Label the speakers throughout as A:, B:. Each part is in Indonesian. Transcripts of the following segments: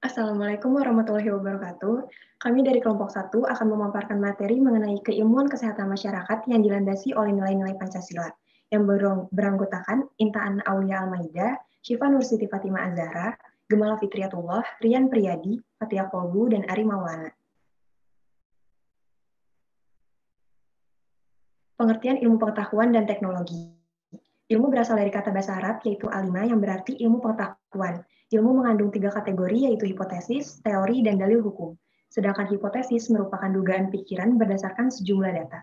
A: Assalamualaikum warahmatullahi wabarakatuh. Kami dari kelompok 1 akan memaparkan materi mengenai keilmuan kesehatan masyarakat yang dilandasi oleh nilai-nilai Pancasila, yang beranggotakan Intaan Aulia Almaida, Syifa Nursiti Fatimah Azhara, Gemala Fitriatullah, Rian Priyadi, Fatia Kolbu, dan Ari Maulana. Pengertian ilmu pengetahuan dan teknologi. Ilmu berasal dari kata bahasa Arab yaitu alima yang berarti ilmu pengetahuan. Ilmu mengandung 3 kategori yaitu hipotesis, teori, dan dalil hukum. Sedangkan hipotesis merupakan dugaan pikiran berdasarkan sejumlah data.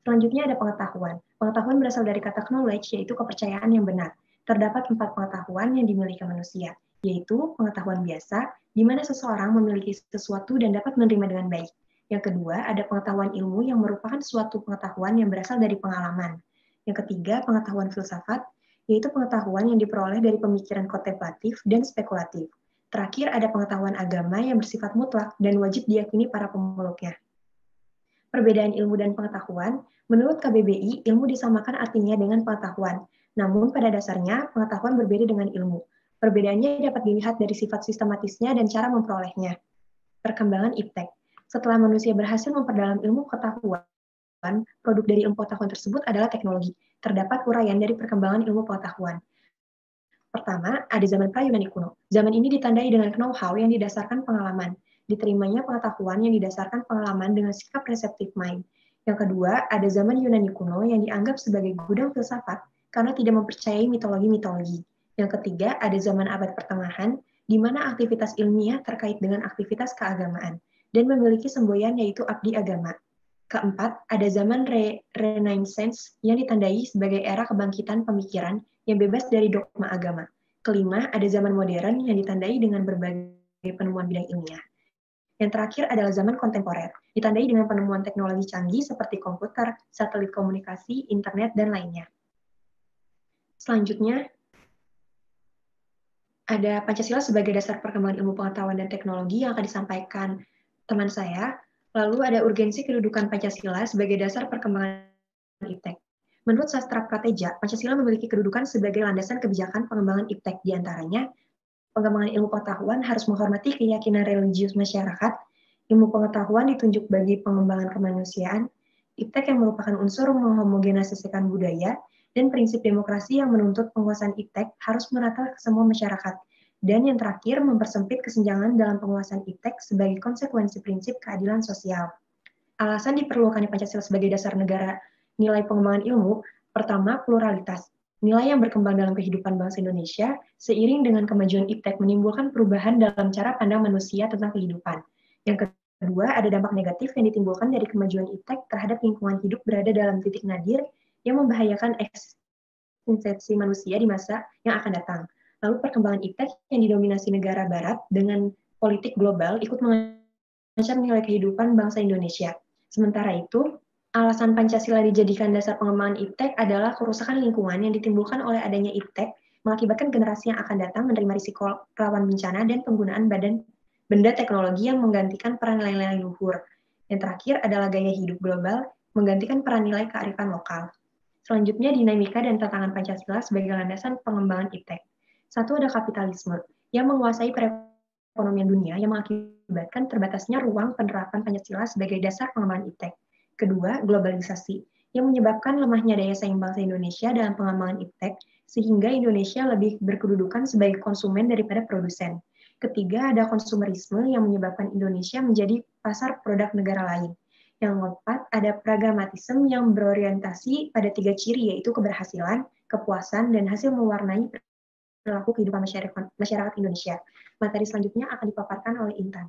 A: Selanjutnya ada pengetahuan. Pengetahuan berasal dari kata knowledge yaitu kepercayaan yang benar. Terdapat 4 pengetahuan yang dimiliki manusia, yaitu pengetahuan biasa, di mana seseorang memiliki sesuatu dan dapat menerima dengan baik. Yang kedua, ada pengetahuan ilmu yang merupakan suatu pengetahuan yang berasal dari pengalaman. Yang ketiga, pengetahuan filsafat, yaitu pengetahuan yang diperoleh dari pemikiran kontemplatif dan spekulatif. Terakhir, ada pengetahuan agama yang bersifat mutlak dan wajib diyakini para pemeluknya. Perbedaan ilmu dan pengetahuan, menurut KBBI, ilmu disamakan artinya dengan pengetahuan. Namun pada dasarnya, pengetahuan berbeda dengan ilmu. Perbedaannya dapat dilihat dari sifat sistematisnya dan cara memperolehnya. Perkembangan iptek. Setelah manusia berhasil memperdalam ilmu pengetahuan, produk dari ilmu pengetahuan tersebut adalah teknologi. Terdapat uraian dari perkembangan ilmu pengetahuan. Pertama, ada zaman pra-Yunani kuno. Zaman ini ditandai dengan know-how yang didasarkan pengalaman. Diterimanya pengetahuan yang didasarkan pengalaman dengan sikap receptive mind. Yang kedua, ada zaman Yunani kuno yang dianggap sebagai gudang filsafat karena tidak mempercayai mitologi-mitologi. Yang ketiga, ada zaman abad pertengahan, di mana aktivitas ilmiah terkait dengan aktivitas keagamaan dan memiliki semboyan yaitu abdi agama. Keempat, ada zaman Renaissance yang ditandai sebagai era kebangkitan pemikiran yang bebas dari dogma agama. Kelima, ada zaman modern yang ditandai dengan berbagai penemuan bidang ilmiah. Yang terakhir adalah zaman kontemporer, ditandai dengan penemuan teknologi canggih seperti komputer, satelit komunikasi, internet, dan lainnya. Selanjutnya, ada Pancasila sebagai dasar perkembangan ilmu pengetahuan dan teknologi yang akan disampaikan teman saya. Lalu ada urgensi kedudukan Pancasila sebagai dasar perkembangan iptek. Menurut sastra Prateja, Pancasila memiliki kedudukan sebagai landasan kebijakan pengembangan iptek. Di antaranya, pengembangan ilmu pengetahuan harus menghormati keyakinan religius masyarakat, ilmu pengetahuan ditunjuk bagi pengembangan kemanusiaan, iptek yang merupakan unsur menghomogenisasikan budaya, dan prinsip demokrasi yang menuntut penguasaan iptek harus merata ke semua masyarakat. Dan yang terakhir, mempersempit kesenjangan dalam penguasaan iptek sebagai konsekuensi prinsip keadilan sosial. Alasan diperlukannya Pancasila sebagai dasar negara nilai pengembangan ilmu, pertama, pluralitas. Nilai yang berkembang dalam kehidupan bangsa Indonesia seiring dengan kemajuan iptek menimbulkan perubahan dalam cara pandang manusia tentang kehidupan. Yang kedua, ada dampak negatif yang ditimbulkan dari kemajuan iptek terhadap lingkungan hidup berada dalam titik nadir yang membahayakan eksistensi manusia di masa yang akan datang. Lalu perkembangan iptek yang didominasi negara barat dengan politik global ikut mengancam nilai kehidupan bangsa Indonesia. Sementara itu, alasan Pancasila dijadikan dasar pengembangan iptek adalah kerusakan lingkungan yang ditimbulkan oleh adanya iptek mengakibatkan generasi yang akan datang menerima risiko rawan bencana dan penggunaan benda teknologi yang menggantikan peran nilai-nilai luhur. Yang terakhir adalah gaya hidup global menggantikan peran nilai kearifan lokal. Selanjutnya, dinamika dan tantangan Pancasila sebagai landasan pengembangan iptek. Satu, ada kapitalisme yang menguasai perekonomian dunia yang mengakibatkan terbatasnya ruang penerapan Pancasila sebagai dasar pengembangan iptek. Kedua, globalisasi yang menyebabkan lemahnya daya saing bangsa Indonesia dalam pengembangan iptek sehingga Indonesia lebih berkedudukan sebagai konsumen daripada produsen. Ketiga, ada konsumerisme yang menyebabkan Indonesia menjadi pasar produk negara lain. Yang keempat, ada pragmatisme yang berorientasi pada 3 ciri, yaitu keberhasilan, kepuasan, dan hasil mewarnai perilaku kehidupan masyarakat Indonesia. Materi selanjutnya akan dipaparkan oleh Intan.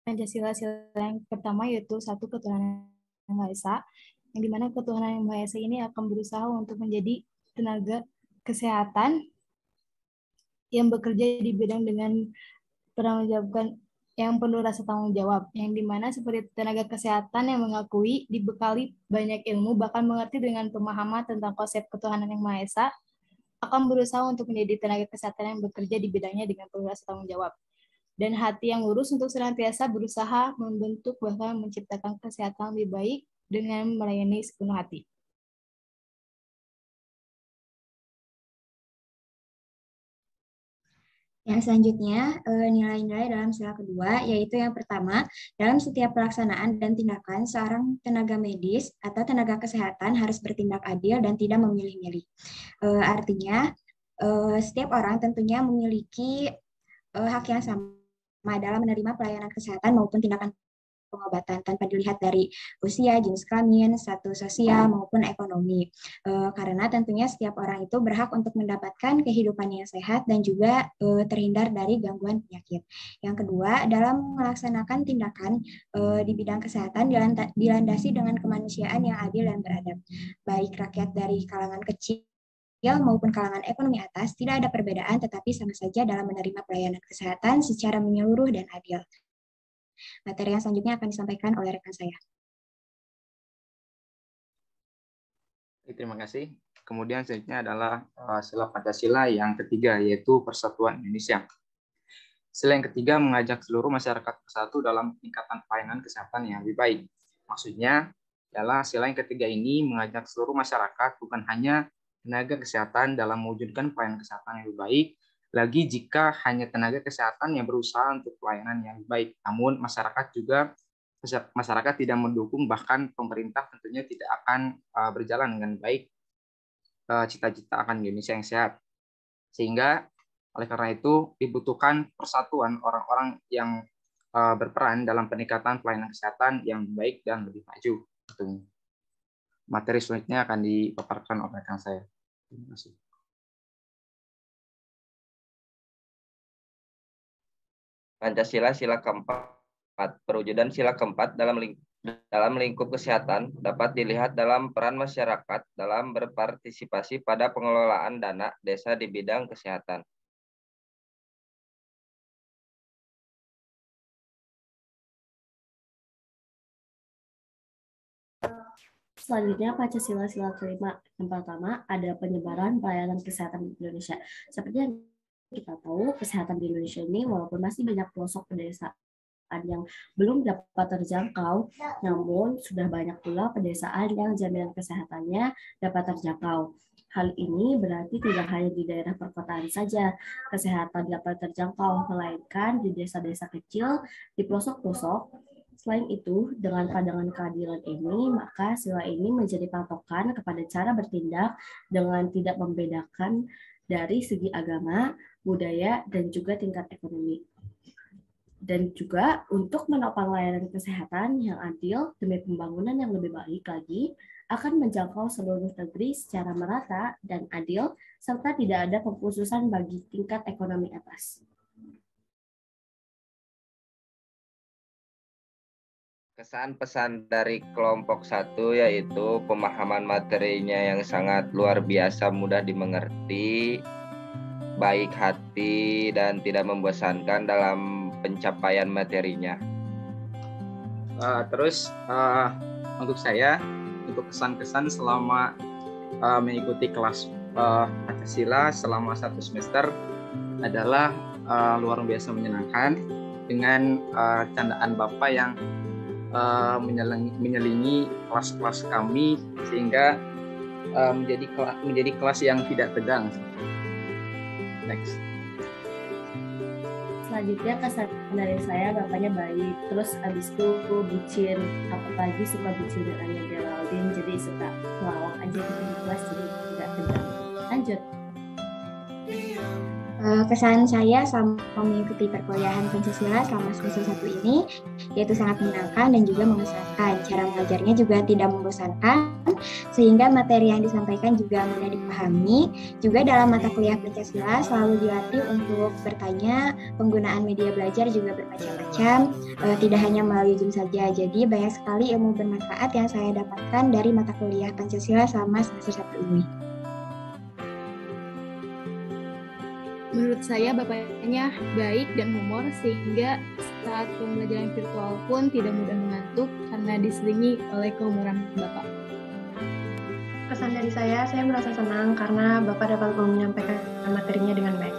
B: Pancasila yang pertama yaitu satu ketuhanan yang Maha Esa, yang dimana ketuhanan yang Maha Esa ini akan berusaha untuk menjadi tenaga kesehatan yang bekerja di bidang dengan penanggung yang penuh rasa tanggung jawab, yang dimana seperti tenaga kesehatan yang mengakui dibekali banyak ilmu, bahkan mengerti dengan pemahaman tentang konsep ketuhanan yang Maha Esa, akan berusaha untuk menjadi tenaga kesehatan yang bekerja di bidangnya dengan penuh rasa tanggung jawab. Dan hati yang lurus untuk senantiasa berusaha membentuk bahkan menciptakan kesehatan lebih baik dengan melayani sepenuh hati.
C: Yang selanjutnya, nilai-nilai dalam sila kedua, yaitu yang pertama, dalam setiap pelaksanaan dan tindakan, seorang tenaga medis atau tenaga kesehatan harus bertindak adil dan tidak memilih-milih. Artinya, setiap orang tentunya memiliki hak yang sama dalam menerima pelayanan kesehatan maupun tindakan pengobatan tanpa dilihat dari usia, jenis kelamin, status sosial maupun ekonomi. Karena tentunya setiap orang itu berhak untuk mendapatkan kehidupan yang sehat dan juga terhindar dari gangguan penyakit. Yang kedua, dalam melaksanakan tindakan di bidang kesehatan dilandasi dengan kemanusiaan yang adil dan beradab. Baik rakyat dari kalangan kecil maupun kalangan ekonomi atas, tidak ada perbedaan tetapi sama saja dalam menerima pelayanan kesehatan secara menyeluruh dan adil. Materi yang selanjutnya akan disampaikan oleh rekan saya.
D: Terima kasih. Kemudian selanjutnya adalah sila Pancasila yang ketiga, yaitu Persatuan Indonesia. Sila yang ketiga mengajak seluruh masyarakat bersatu dalam peningkatan pelayanan kesehatan yang lebih baik. Maksudnya adalah sila yang ketiga ini mengajak seluruh masyarakat, bukan hanya tenaga kesehatan, dalam mewujudkan pelayanan kesehatan yang lebih baik, lagi jika hanya tenaga kesehatan yang berusaha untuk pelayanan yang baik, namun masyarakat tidak mendukung, bahkan pemerintah tentunya tidak akan berjalan dengan baik cita-cita akan Indonesia yang sehat. Sehingga oleh karena itu dibutuhkan persatuan orang-orang yang berperan dalam peningkatan pelayanan kesehatan yang baik dan lebih maju. Materi selanjutnya akan dipaparkan oleh rekan saya. Terima kasih.
E: Pancasila sila keempat. Perwujudan sila keempat dalam lingkup kesehatan dapat dilihat dalam peran masyarakat dalam berpartisipasi pada pengelolaan dana desa di bidang kesehatan.
F: Selanjutnya Pancasila sila kelima. Yang pertama ada penyebaran pelayanan kesehatan di Indonesia. Seperti yang kita tahu, kesehatan di Indonesia ini walaupun masih banyak pelosok pedesaan yang belum dapat terjangkau, namun sudah banyak pula pedesaan yang jaminan kesehatannya dapat terjangkau. Hal ini berarti tidak hanya di daerah perkotaan saja kesehatan dapat terjangkau, melainkan di desa-desa kecil, di pelosok-pelosok. Selain itu, dengan pandangan keadilan ini, maka sila ini menjadi patokan kepada cara bertindak dengan tidak membedakan dari segi agama, budaya, dan juga tingkat ekonomi. Dan juga untuk menopang layanan kesehatan yang adil demi pembangunan yang lebih baik lagi, akan menjangkau seluruh negeri secara merata dan adil, serta tidak ada pengkhususan bagi tingkat ekonomi atas.
E: Kesan pesan dari kelompok 1 yaitu pemahaman materinya yang sangat luar biasa, mudah dimengerti, baik hati, dan tidak membosankan dalam pencapaian materinya.
D: Terus untuk saya, untuk kesan-kesan selama mengikuti kelas Pancasila selama 1 semester adalah luar biasa menyenangkan dengan candaan Bapak yang menyelingi kelas-kelas kami sehingga menjadi kelas yang tidak tegang. Next.
F: Selanjutnya kesan dari saya, bapaknya baik, terus abis itu bucin, apalagi suka bucin dengan yang Geraldine, jadi suka ngelawak aja gitu di kelas, jadi tidak tegang. Lanjut.
C: Kesan saya selama mengikuti perkuliahan Pancasila selama semester 1 ini yaitu sangat menyenangkan dan juga mengesankan. Cara mengajarnya juga tidak membosankan, sehingga materi yang disampaikan juga mudah dipahami. Juga dalam mata kuliah Pancasila selalu dilatih untuk bertanya, penggunaan media belajar juga bermacam-macam, tidak hanya melalui Zoom saja. Jadi banyak sekali ilmu bermanfaat yang saya dapatkan dari mata kuliah Pancasila selama semester 1 ini.
B: Menurut saya bapaknya baik dan humor sehingga saat pembelajaran virtual pun tidak mudah mengantuk karena diselingi oleh kehumoran Bapak.
A: Kesan dari saya merasa senang karena Bapak dapat menyampaikan materinya dengan baik.